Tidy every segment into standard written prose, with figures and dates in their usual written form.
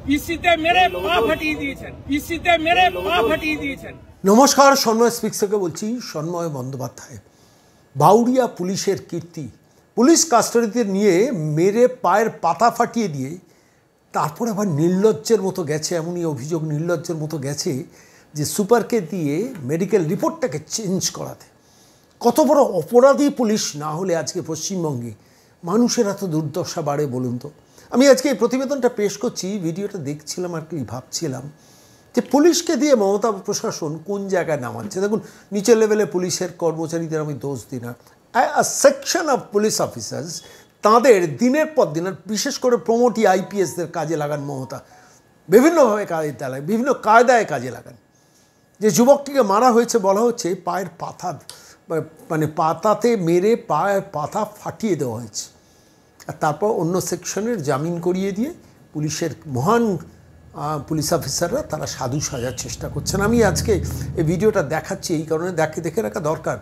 পিসিতে মেরে পা ফাটিয়ে দিয়েছেন, পিসিতে মেরে পা ফাটিয়ে দিয়েছেন। নমস্কার, সন্ময় স্পিক্স থেকে বলছি। সন্ময় বন্দ্যোপাধ্যায়। বাউরিয়া পুলিশের কীর্তি, পুলিশ কাস্টাডিতে নিয়ে মেরে পায়ের পাতা ফাটিয়ে দিয়ে তারপর আবার নির্লজ্জের মতো গেছে, এমনই অভিযোগ নির্লজ্জের মতো গেছে যে সুপারকে দিয়ে মেডিকেল রিপোর্টটাকে চেঞ্জ করাতে। কত বড় অপরাধী পুলিশ না হলে আজকে পশ্চিমবঙ্গে মানুষের এত দুর্দশা বাড়ে বলুন তো। আমি আজকে এই প্রতিবেদনটা পেশ করছি, ভিডিওটা দেখছিলাম আর কি ভাবছিলাম যে পুলিশকে দিয়ে মমতা প্রশাসন কোন জায়গায় নামাচ্ছে। দেখুন, নিচের লেভেলে পুলিশের কর্মচারীদের আমি দোষ দিই না, সেকশন অফ পুলিশ অফিসার্স তাদের দিনের পর দিন, আর বিশেষ করে প্রমোটি আইপিএসদের কাজে লাগান মমতা, বিভিন্নভাবে কাজে লাগান, বিভিন্ন কায়দায় কাজে লাগান। যে যুবকটিকে মারা হয়েছে বলা হচ্ছে পায়ের পাতা, মানে পাতাতে মেরে পায়ের পাতা ফাটিয়ে দেওয়া হয়েছে, আর তারপর অন্য সেকশনের জামিন করিয়ে দিয়ে পুলিশের মহান পুলিশ অফিসাররা তারা সাধু সাজার চেষ্টা করছেন। আমি আজকে এই ভিডিওটা দেখাচ্ছি এই কারণে, দেখে রাখা দরকার।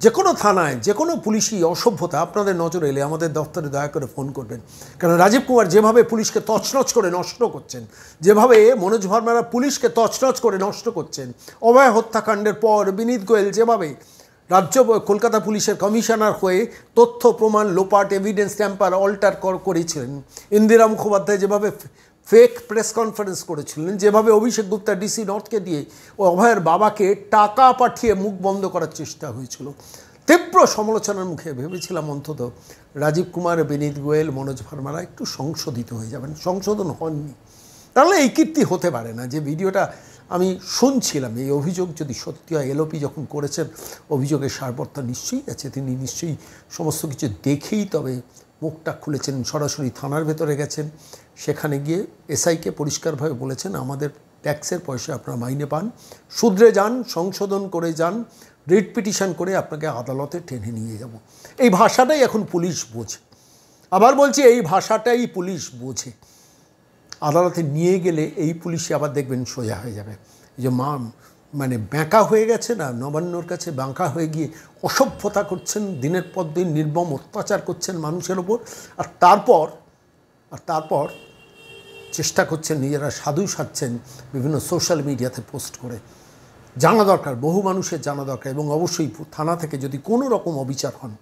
যে কোনো থানায় যে কোনো পুলিশি অসভ্যতা আপনাদের নজরে এলে আমাদের দপ্তরে দয়া করে ফোন করবেন। কারণ রাজীব কুমার যেভাবে পুলিশকে তছনছ করে নষ্ট করছেন, যেভাবে মনোজ ভার্মারা পুলিশকে তছনছ করে নষ্ট করছেন, অভয় হত্যাকাণ্ডের পর বিনীত গোয়েল যেভাবে রাজ্য কলকাতা পুলিশের কমিশনার হয়ে তথ্য প্রমাণ লোপাট, এভিডেন্স ট্যাম্পার অল্টার করেছিলেন, ইন্দিরা মুখোপাধ্যায় যেভাবে ফেক প্রেস কনফারেন্স করেছিলেন, যেভাবে অভিষেক গুপ্তা ডিসি নর্থকে দিয়ে ও অভয়ের বাবাকে টাকা পাঠিয়ে মুখ বন্ধ করার চেষ্টা হয়েছিল, তীব্র সমালোচনার মুখে ভেবেছিলাম অন্তত রাজীব কুমার, বিনীত গোয়েল, মনোজ ভার্মারা একটু সংশোধিত হয়ে যাবেন। সংশোধন হননি, তাহলে এই কীর্তি হতে পারে না। যে ভিডিওটা আমি শুনছিলাম, এই অভিযোগ যদি সত্যি হয়, এলওপি যখন করেছেন অভিযোগের সারবর্তা নিশ্চয়ই আছে, তিনি নিশ্চয়ই সমস্ত কিছু দেখেই তবে মুখটা খুলেছেন। সরাসরি থানার ভেতরে গেছেন, সেখানে গিয়ে এসআইকে পরিষ্কারভাবে বলেছেন আমাদের ট্যাক্সের পয়সা আপনারা মাইনে পান, শুধরে যান, সংশোধন করে যান, রিট পিটিশন করে আপনাকে আদালতে টেনে নিয়ে যাব। এই ভাষাটাই এখন পুলিশ বোঝে। আবার বলছি, এই ভাষাটাই পুলিশ বোঝে। আদালতে নিয়ে গেলে এই পুলিশই আবার দেখবেন সোজা হয়ে যাবে। এই যে মানে ব্যাঁকা হয়ে গেছে না, নবান্নর কাছে বাঁকা হয়ে গিয়ে অসভ্যতা করছেন, দিনের পর দিন নির্মম অত্যাচার করছেন মানুষের ওপর, আর তারপর চেষ্টা করছেন নিজেরা সাধু সাজছেন বিভিন্ন সোশ্যাল মিডিয়াতে পোস্ট করে। জানা দরকার, বহু মানুষের জানা দরকার, এবং অবশ্যই থানা থেকে যদি কোনো রকম অবিচার হন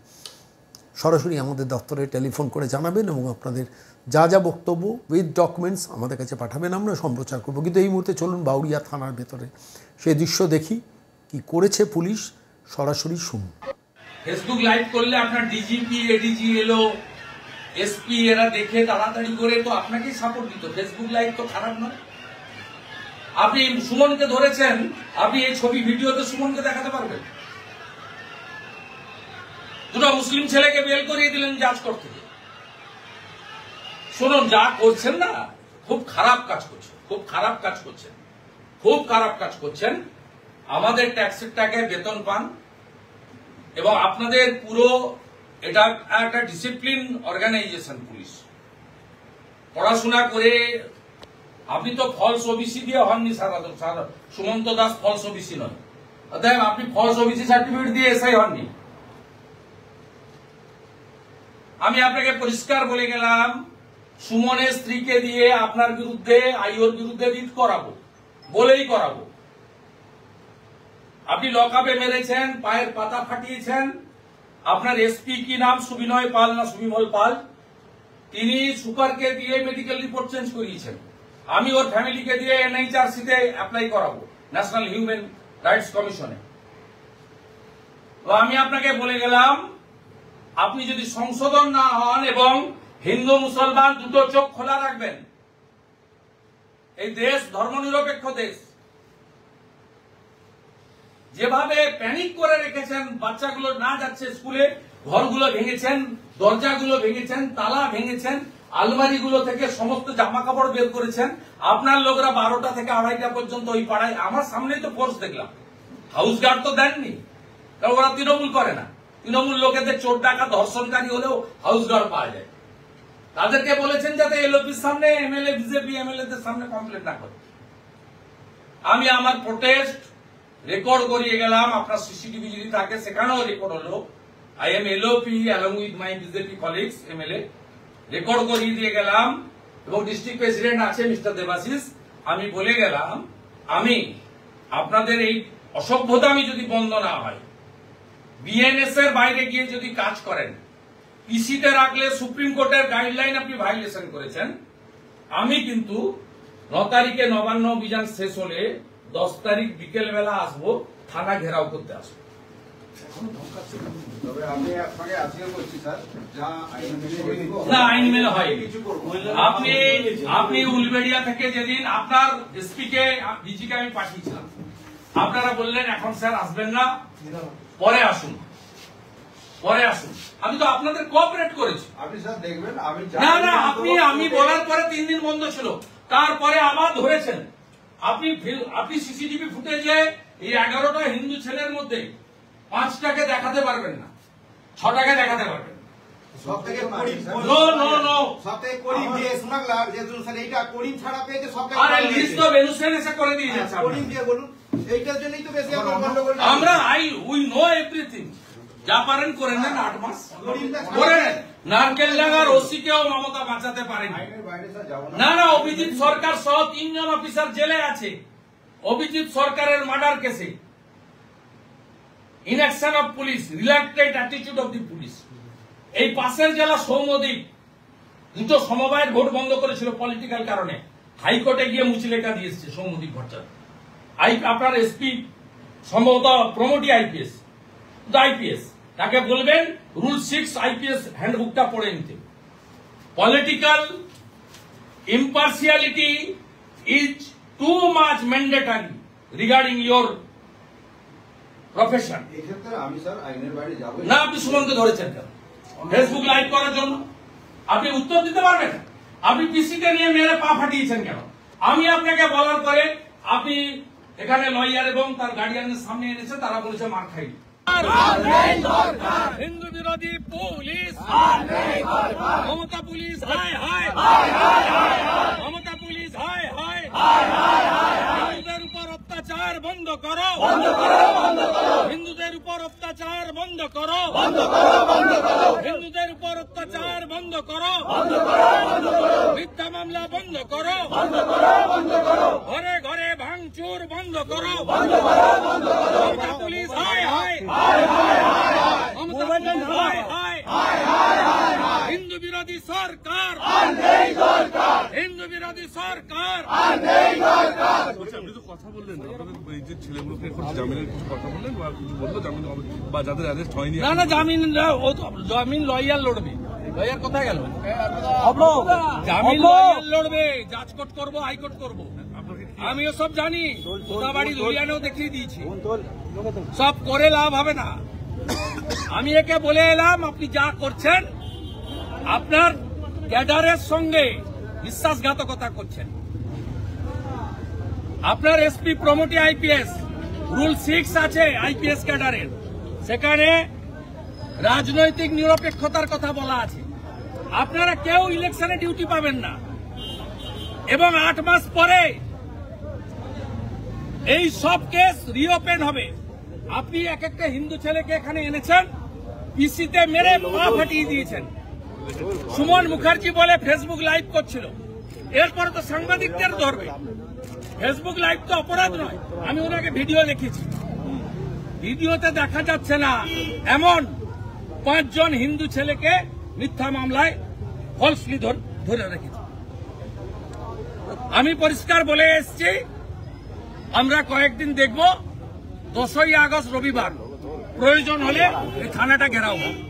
সরাসরি আমাদের দপ্তরে টেলিফোন করে জানাবেন, এবং আপনাদের যা যা বক্তব্য উইথ ডকুমেন্টস আমাদের কাছে পাঠাবেন, আমরা সম্প্রচার করব। কিন্তু এই মুহূর্তে চলুন বাউরিয়া থানার ভেতরে সেই দৃশ্য দেখি, কি করেছে পুলিশ, সরাসরি শুনুন। ফেসবুক লাইভ করলে আপনার ডিজিপি, এডিজি এলো, এসপি এরা দেখে তাড়াতাড়ি করে তো আপনাকেই সাপোর্ট দিত। ফেসবুক লাইভ তো খারাপ নয়। আপনি সুমনকে ধরেছেন, আপনি এই ছবি ভিডিওতে সুমনকে দেখাতে পারবেন। দুটো মুসলিম ছেলেকে বেল করিয়ে দিলেন জাজ কোর্ট থেকে। শুনুন, যা করছেন না, খুব খারাপ কাজ করছেন, খুব খারাপ কাজ করছেন, খুব খারাপ কাজ করছেন। আমাদের ট্যাক্সের টাকায় বেতন পান, এবং আপনাদের পুরো এটা একটা ডিসিপ্লিন অর্গানাইজেশন পুলিশ। পড়াশোনা করে আপনি তো ফলস ওবিসি দিয়ে হননি, সুমন্ত দাস ফলস ওবিসি নয়, অতএব আপনি ফলস ওবিসি সার্টিফিকেট দিয়ে এসআই হননি। আমি আপনাকে পরিষ্কার বলে গেলাম, সুমনের স্ত্রীকে দিয়ে আপনার বিরুদ্ধে, আইওর বিরুদ্ধে রিট করাবো, বলেই করাবো। আপনি লকআপে মেরেছেন, পায়ের পাতা ফাটিয়েছেন। আপনার এসপি কি নাম, সুবিনয় পাল না সুবিমল পাল, তিনি সুপারকে দিয়ে মেডিকেল রিপোর্ট চেঞ্জ করিয়েছেন। আমি ওর ফ্যামিলিকে দিয়ে এনএইচআরসিতে অ্যাপ্লাই করাবো, ন্যাশনাল হিউম্যান রাইটস কমিশনে। তো আমি আপনাকে বলে গেলাম, আপনি যদি সংশোধন না হন এবং হিন্দু মুসলমান দুটো চোখ খোলা রাখবেন, এই দেশ ধর্মনিরপেক্ষ দেশ, যেভাবে প্যানিক করে রেখেছেন, বাচ্চাগুলো না যাচ্ছে স্কুলে, ঘরগুলো ভেঙেছেন, দরজাগুলো ভেঙেছেন, তালা ভেঙেছেন, আলমারিগুলো থেকে সমস্ত জামা কাপড় বের করেছেন। আপনার লোকরা 12টা থেকে 2:30টা পর্যন্ত ওই পাড়ায়, আমার সামনেই তো ফোর্স দেখলাম, হাউস গার্ড তো দেননি, কারণ ওরা তৃণমূল করে না। তৃণমূল লোকেদের চোর ডাকা ধর্ষণকারী হলেও হাউস গার্ড পাওয়া যায়। তাদেরকে বলেছেন যাতে এলওপির সামনে এমএলএ, বিজেপি এমএলএদের সামনে কমপ্লেন না করে। আমি আমার প্রোটেস্ট রেকর্ড করিয়ে গেলাম, আপনার সিসিটিভি যদি থাকে সেখানেও রেকর্ড হলো। I am LOP along with my BJP colleagues MLA, record করিয়ে দিয়ে গেলাম এবং ডিস্ট্রিক্ট প্রেসিডেন্ট আছে মিস্টার দেবাশিস, আমি বলে গেলাম আমি আপনাদের এই অসভ্যতামি যদি বন্ধ না হয়, বিএনএস এর বাইরে গিয়ে যদি কাজ করেন, পিসিতে রাখলে সুপ্রিম কোর্টের গাইডলাইন আপনি ভাইলেশন করেছেন, আমি কিন্তু 9 তারিখে নবান্ন অভিযান শেষ হলে 10 তারিখ বিকেল বেলা আসবো, থানা ঘেরাও করতে আসবো। তবে আমি আপনাকে আজকে বলছি স্যার, যা না আইন মেনে হয়। আপনি উলবেড়িয়া থেকে যেদিন আপনার এসপি কে ডিজিকে আমি পাঠিয়েছিলাম, আপনারা বললেন এখন স্যার আসবেন না, পরে আসুন। আমি তো আপনাদের কোঅপারেট করেছি। আপনি স্যার দেখবেন, আমি না আমি বলার পরে 3 দিন বন্ধ ছিল, তারপরে আবার ধরেছেন। আপনি সিসিটিভি ফুটেজে এই 11টা হিন্দু ছেলের মধ্যে 5টাকে দেখাতে পারবেন না, 6টাকে দেখাতে পারবেন। সবথেকে নো সবথেকে করিম যে স্মাগলার যে স্যার এইটা করিম ছাড়া পেয়েছে সবথেকে। আরে লিস্ট তো বেনুসেন এসে করে দিয়ে যাচ্ছে। করিম দিয়ে বলুন, এইটার জন্যই তো বেশি আমরা গন্ডগোল। আমরা উই নো এভরিথিং। যা পারেন করে নেন, 8 মাস করে নেন। নারকেলডাঙ্গার ওসিকেও মমতা বাঁচাতে পারেনি। না অভিজিৎ সরকার সহ 3 জন অফিসার জেলে আছে অভিজিৎ সরকারের মার্ডার কেসে। Inaction of police, reluctant attitude of the police. এই পাশের জেলা সৌমদ্বীপ 2টো সমবায়ের ভোট বন্ধ করেছিল পলিটিক্যাল কারণে, হাইকোর্টে গিয়ে মুচলেখা দিয়ে এসছে সৌমদ্বীপ ভট্টাচার্য। আপনার এসপি সম্ভবত প্রমোটি আইপিএস, তাকে বলবেন রুল 6 আইপিএস হ্যান্ডবুকটা পড়ে নিতে। Political ইম্পার্সিয়ালিটি is too much mandatory regarding your profession. এই ক্ষেত্রে আমি স্যার আইনের বাইরে যাব না, আপনি সুমনকে ধরেছেন কেন ফেসবুক লাইভ করার জন্য? আপনি উত্তর দিতে পারবেন? আপনি পিসিকে নিয়ে মেরে পা ফাটিয়েছেন কেন? আমি আপনাকে বলার পরে আপনি এখানে লয়ার এবং তার গার্ডিয়ানের সামনে এনেছে, তারা বলেছে মার খাই। হিন্দু বিরোধী পুলিশ, মমতা পুলিশ, হায় হায় মমতা পুলিশ, হায় হায় হিন্দুদের উপর অত্যাচার বন্ধ করো, হিন্দুদের উপর অত্যাচার বন্ধ করো, হিন্দুদের উপর অত্যাচার বন্ধ করো, মিথ্যা মামলা বন্ধ করো, ঘরে ঘরে ভাঙচুর বন্ধ করো, মমতা পুলিশ, হায় হায় মমতা পুলিশ, হায় হায় হিন্দু বিরোধী সরকার, হিন্দু বিরোধী সরকার। আপনি তো কথা বললেন, আপনাদের এই যে ছেলেগুলোকে এখন জামিনের কিছু কথা বললেন বা কিছু বললো জামিন হবে বা যাদের অ্যারেস্ট হয়নি? না জামিন লয়ার লড়বে। লয়ার কোথায় গেল? জামিন লয়ার লড়বে, জাজকোর্ট করবো, হাইকোর্ট করবো। আমিও সব জানি, কোথাবাড়ি ধরিয়ানেও দেখিয়ে দিয়েছি। সব করে লাভ হবে না। আমি একে বলে এলাম, আপনি যা করছেন আপনার ক্যাডারের সঙ্গে বিশ্বাসঘাতকতা করছেন। আপনার এসপি প্রমোটি আইপিএস, রুল 6 আছে আইপিএস ক্যাডারের, সেখানে রাজনৈতিক নিরপেক্ষতার কথা বলা আছে। আপনারা কেউ ইলেকশনে ডিউটি পাবেন না এবং 8 মাস পরে এই সব কেস রিওপেন হবে। আপনি এক একটা হিন্দু ছেলেকে এখানে এনেছেন, পিসিতে মেরে পা ফাটিয়ে দিয়েছেন। সুমন মুখার্জি বলে ফেসবুক লাইভ করছিল, এরপরে তো সাংবাদিকদের ধরবে। ফেসবুক লাইভ তো অপরাধ নয়। আমি ওনাকে ভিডিও দেখেছি, ভিডিওতে দেখা যাচ্ছে না এমন 5 জন হিন্দু ছেলেকে মিথ্যা মামলায় ফলসলি ধরে রেখেছে। আমি পরিষ্কার বলে এসেছি, আমরা কয়েকদিন দেখব, 10ই আগস্ট রবিবার প্রয়োজন হলে এই থানাটা ঘেরাও হবে।